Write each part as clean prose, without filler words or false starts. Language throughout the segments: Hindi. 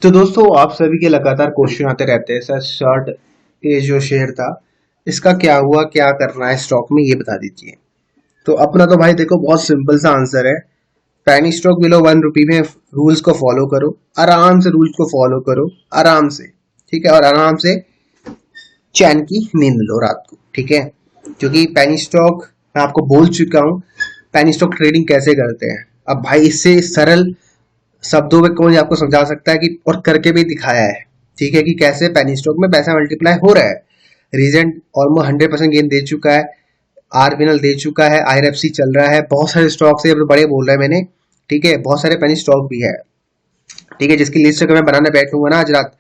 तो दोस्तों आप सभी के लगातार क्वेश्चन आते रहते हैं सर शॉर्ट ये जो शेयर था इसका क्या हुआ, क्या करना है स्टॉक में, ये बता दीजिए। तो अपना तो भाई देखो बहुत सिंपल सा आंसर है। पैनी स्टॉक बिलो 1 रुपी में रूल्स को फॉलो करो, आराम से रूल्स को फॉलो करो, आराम से। ठीक है, और आराम से चैन की नींद लो रात को। ठीक है, क्योंकि पैनी स्टॉक मैं आपको बोल चुका हूँ पैनी स्टॉक ट्रेडिंग कैसे करते हैं। अब भाई इससे सरल शब्दों में कौन आपको समझा सकता है कि और करके भी दिखाया है। ठीक है, कि कैसे पेनी स्टॉक में पैसा मल्टीप्लाई हो रहा है। रीजेंट ऑलमोस्ट 100% गेन दे चुका है, आरबीएनएल दे चुका है, आईआरएफसी चल रहा है, बहुत सारे स्टॉक्स है, बड़े बोल रहा है मैंने। ठीक है, बहुत सारे पेनी स्टॉक भी है। ठीक है, जिसकी लिस्ट अगर मैं बनाने बैठूंगा ना आज रात,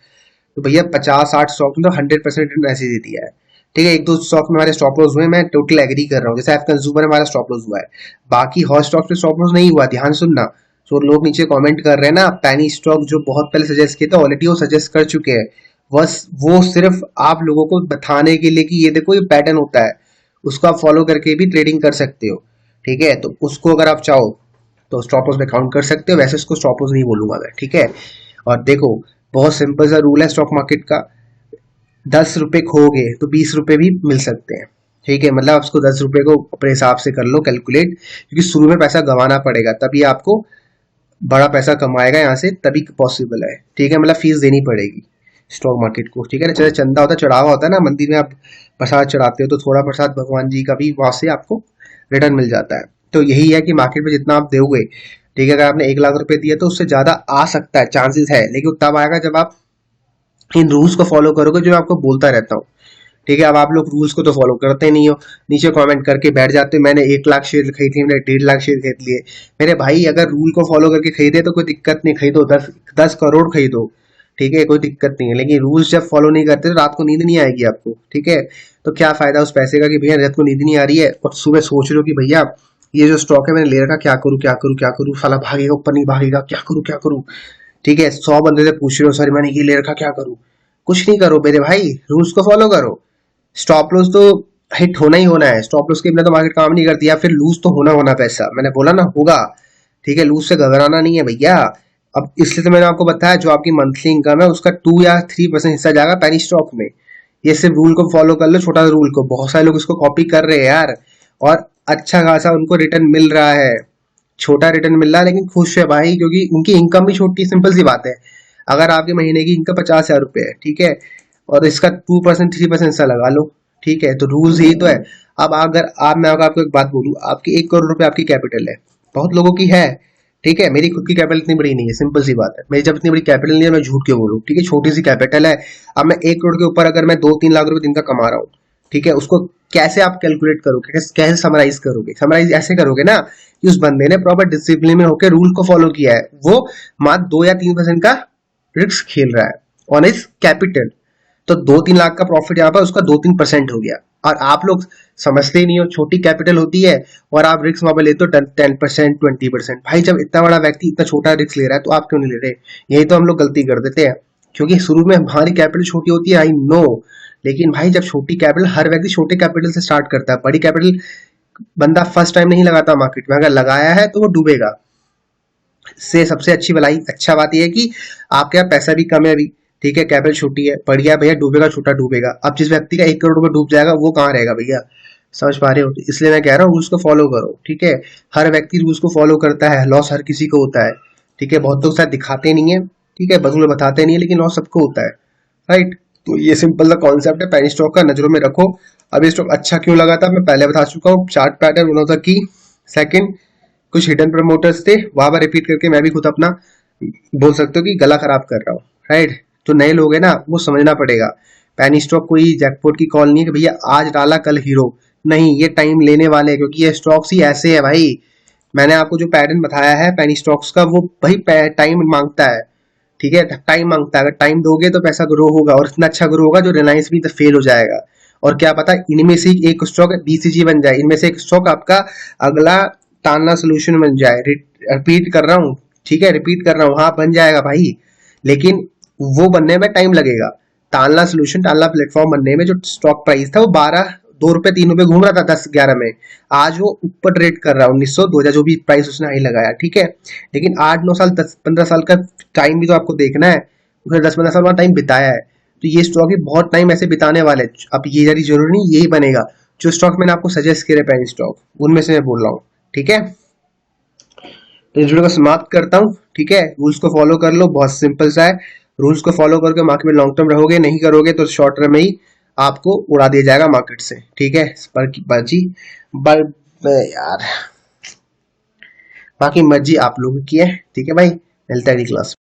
तो भैया 50-60 स्टॉक में तो 100% रिटर्न ऐसे दे दिया है। ठीक है, एक दो स्टॉक में हमारे स्टॉप लॉस हुए, मैं टोटल एग्री कर रहा हूँ। जैसे एफ कंज्यूमर हमारा स्टॉप लॉस हुआ है, बाकी हॉट स्टॉक में स्टॉप लॉस नहीं हुआ। ध्यान सुनना। तो लोग नीचे कमेंट कर रहे हैं ना पैनी स्टॉक जो बहुत पहले सजेस्ट किए थे, ऑलरेडी वो सजेस्ट कर चुके हैं। बस वो सिर्फ आप लोगों को बताने के लिए कि ये देखो ये पैटर्न होता है, उसको आप फॉलो करके भी ट्रेडिंग कर सकते हो। ठीक है, तो उसको अगर आप चाहो तो स्टॉप लॉस में काउंट कर सकते हो, वैसे उसको स्टॉप लॉस नहीं बोलूंगा मैं। ठीक है, और देखो बहुत सिंपल सा रूल है स्टॉक मार्केट का। 10 रुपए खोगे तो 20 रुपए भी मिल सकते हैं। ठीक है, मतलब उसको 10 रुपए को अपने हिसाब से कर लो कैलकुलेट, क्योंकि शुरू में पैसा गंवाना पड़ेगा तभी आपको बड़ा पैसा कमाएगा यहाँ से, तभी पॉसिबल है। ठीक है, मतलब फीस देनी पड़ेगी स्टॉक मार्केट को। ठीक है ना, जैसे चंदा होता है, चढ़ावा होता है ना, मंदिर में आप प्रसाद चढ़ाते हो तो थोड़ा प्रसाद भगवान जी का भी वहां से आपको रिटर्न मिल जाता है। तो यही है कि मार्केट में जितना आप दोगे, ठीक है, अगर आपने 1 लाख रुपए दिए तो उससे ज्यादा आ सकता है, चांसेस है, लेकिन तब आएगा जब आप इन रूल्स को फॉलो करोगे जो मैं आपको बोलता रहता हूँ। ठीक है, अब आप लोग रूल्स को तो फॉलो करते नहीं हो, नीचे कमेंट करके बैठ जाते हो मैंने 1 लाख शेयर खरीद लिए, मैंने 1.5 लाख शेयर खरीद लिए। मेरे भाई अगर रूल को फॉलो करके खरीदे तो कोई दिक्कत नहीं, खरीदो 10 10 करोड़ खरीदो। ठीक है, कोई दिक्कत नहीं है, लेकिन रूल्स जब फॉलो नहीं करते तो रात को नींद नहीं आएगी आपको। ठीक है, तो क्या फायदा उस पैसे का कि भैया रात को नींद नहीं आ रही है और सुबह सोच रहे हो कि भैया ये जो स्टॉक है मैंने ले रखा, क्या करूँ क्या करूँ क्या करूँ, साला भागेगा ऊपर नहीं भागेगा, क्या करूँ क्या करूँ। ठीक है, 100 बंदे से पूछ रहे हो सर मैंने ये ले रखा क्या करूँ। कुछ नहीं करो मेरे भाई, रूल्स को फॉलो करो। स्टॉप लॉस तो हिट होना ही होना है, स्टॉप लॉस के बिना तो मार्केट काम नहीं करती। या फिर लूज तो होना होना पैसा, मैंने बोला ना होगा। ठीक है, लूज से घबराना नहीं है भैया। अब इसलिए तो मैंने आपको बताया जो आपकी मंथली इनकम है उसका 2 या 3% हिस्सा जाएगा पैनी स्टॉक में। ये सिर्फ रूल को फॉलो कर लो, छोटा रूल को, बहुत सारे लोग इसको कॉपी कर रहे हैं यार, और अच्छा खासा उनको रिटर्न मिल रहा है। छोटा रिटर्न मिल रहा है लेकिन खुश है भाई, क्योंकि उनकी इनकम भी छोटी, सिंपल सी बात है। अगर आपके महीने की इनकम 50,000 रुपए है, ठीक है, और इसका 2% 3% हिस्सा लगा लो। ठीक है, तो रूल्स यही तो है। अब अगर आप, मैं अगर आपको एक बात बोलूं, आपकी 1 करोड़ रुपए आपकी कैपिटल है, बहुत लोगों की है। ठीक है, मेरी खुद की कैपिटल इतनी बड़ी नहीं है, सिंपल सी बात है, मेरी जब इतनी बड़ी कैपिटल नहीं है मैं झूठ क्यों बोलूं। ठीक है, छोटी सी कैपिटल है। अब मैं 1 करोड़ के ऊपर अगर मैं 2-3 लाख रुपए दिन का कमा रहा हूँ, ठीक है, उसको कैसे आप कैलकुलेट करोगे, कैसे समराइज करोगे? समराइज ऐसे करोगे ना कि उस बंदे ने प्रॉपर डिसिप्लिन में होकर रूल को फॉलो किया है, वो मात्र 2 या 3% का रिस्क खेल रहा है ऑन इज कैपिटल। तो 2-3 लाख का प्रॉफिट यहाँ पर उसका 2-3% हो गया। और आप लोग समझते ही नहीं हो, छोटी कैपिटल होती है और आप रिस्क वहां पर लेते हो 10% 20%। भाई जब इतना बड़ा व्यक्ति इतना छोटा रिस्क ले रहा है तो आप क्यों नहीं ले रहे? यही तो हम लोग गलती कर देते हैं, क्योंकि शुरू में हमारी कैपिटल छोटी होती है, आई नो। लेकिन भाई जब छोटी कैपिटल, हर व्यक्ति छोटे कैपिटल से स्टार्ट करता है, बड़ी कैपिटल बंदा फर्स्ट टाइम नहीं लगाता मार्केट में, अगर लगाया है तो वो डूबेगा। से सबसे अच्छी भलाई अच्छा बात यह है कि आपके यहाँ पैसा भी कम है अभी। ठीक है, कैपिटल छोटी है, बढ़िया भैया, डूबेगा छोटा डूबेगा। अब जिस व्यक्ति का 1 करोड़ रुपए डूब जाएगा वो कहाँ रहेगा भैया? समझ पा रहे हो? इसलिए मैं कह रहा हूँ रूल्स को फॉलो करो। ठीक है, हर व्यक्ति रूल्स को फॉलो करता है, लॉस हर किसी को होता है। ठीक है, बहुत लोग शायद दिखाते नहीं है, ठीक है, बदल बताते नहीं है, लेकिन लॉस सबको होता है। राइट, तो ये सिंपल सा कॉन्सेप्ट है, पेनी स्टॉक का नजरों में रखो। अब ये स्टॉक अच्छा क्यों लगा था मैं पहले बता चुका हूँ, chart pattern one of the key. Second, कुछ हिडन प्रमोटर्स थे, वहां पर रिपीट करके मैं भी खुद अपना बोल सकते हो कि गला खराब कर रहा हूँ। राइट, जो नए लोग हैं ना वो समझना पड़ेगा, पैनी स्टॉक कोई जैकपॉट की कॉल नहीं है कि भैया आज डाला कल हीरो। नहीं, ये टाइम लेने वाले हैं, क्योंकि ये स्टॉक्स ही ऐसे है भाई। मैंने आपको जो पैटर्न बताया है पेनी स्टॉक्स का, वो भाई टाइम मांगता है। ठीक है, टाइम मांगता है, अगर टाइम दोगे तो पैसा ग्रो होगा, और इतना अच्छा ग्रो होगा जो रिलायंस भी फेल हो जाएगा। और क्या पता इनमें से एक स्टॉक बीसीजी बन जाए, इनमें से एक स्टॉक आपका अगला तानला सोल्यूशन बन जाए। रिपीट कर रहा हूँ, ठीक है, रिपीट कर रहा हूँ, हाँ बन जाएगा भाई, लेकिन वो बनने में टाइम लगेगा। तानला सोल्यूशन, तानला प्लेटफॉर्म बनने में जो स्टॉक प्राइस था वो 2 रुपए 3 रुपए घूम रहा था 10-11 में, आज वो ऊपर ट्रेड कर रहा है 1900 2000 जो भी प्राइस उसने हाई लगाया। ठीक है, लेकिन 8-9 साल 10-15 साल का टाइम भी तो आपको देखना है। उसने 10-15 साल टाइम बिताया है, तो ये स्टॉक भी बहुत टाइम ऐसे बिताने वाले हैं। अब ये जरी जरूरी नहीं यही बनेगा। जो स्टॉक मैंने आपको सजेस्ट करे पेनी स्टॉक, उनमें से मैं बोल रहा हूँ। ठीक है, तो इस वीडियो को समाप्त करता हूँ। ठीक है, रूल्स को फॉलो कर लो, बहुत सिंपल सा है। रूल्स को फॉलो करके मार्केट में लॉन्ग टर्म रहोगे, नहीं करोगे तो शॉर्ट टर्म में ही आपको उड़ा दिया जाएगा मार्केट से। ठीक है, बाजी पर यार बाकी मर्जी आप लोगों की है। ठीक है भाई, मिलता है अगली क्लास।